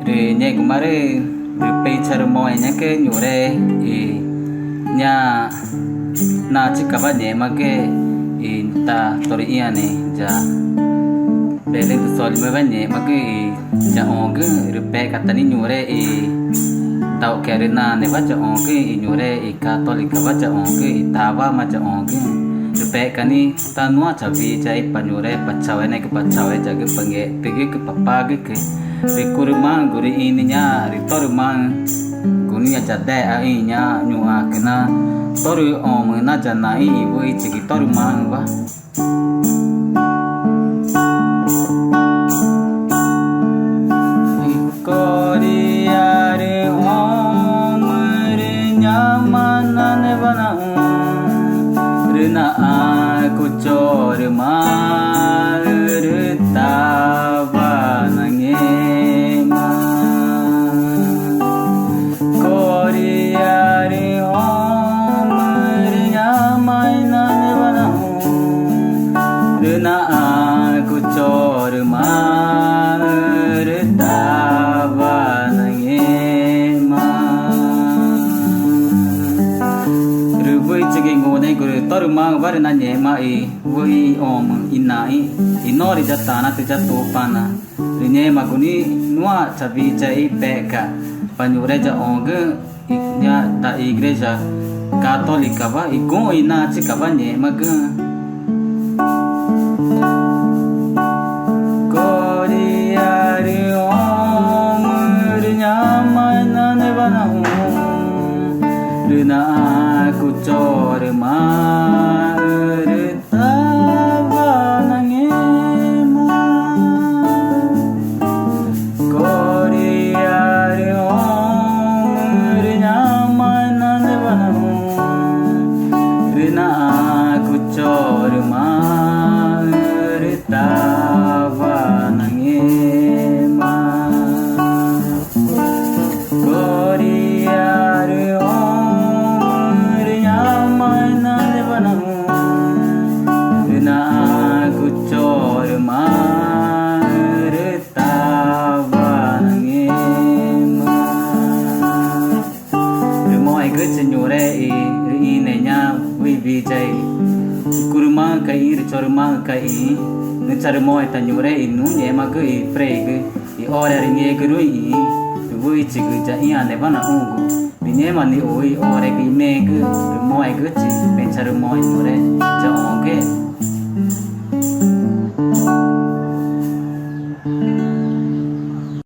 Rồi nhẹ cũng mà rồi bây giờ mọi nhá cái nhủ đây nhà na chỉ cả bạn nhẹ mà cái ta tôi ý anh ja beli tu soal me banyak maka ja onge rupe kata ni nyure tau kerana ne baca onge nyure katolik baca onge tawa baca onge rupe kani tanua cabi jai panyure pacawe ne ke pacawe jaga penge pergi ke papa ke kurma guri ininya ritorma gunia jada ainya nyua kena toru om na janai ibu cigi torma ba Rena aku corma retawa nangema Korea ri omer nyamaina nebana Rena aku corma retawa nangema Rubui cigi ngone guru toru mang var na nye mai vui om inai inori jatana te jatu pana rinye maguni nua chabi chai peka panyure ja ong nya ta igreja katolika va igo ina chika nye mag Korea ri om rinya mana ne bana Rena aku corma retawa nangema Korea ri om nyamana nebana Rena aku corma retawa nangema Korea ri Vijay kurma kai chorma kai charmo eta nyure inu nyema kai preg ora ringe grui vui chigu ja ia ne bana ungu nyema ni oi ora ki meg mo ai guchi penchar mo nyure ja onge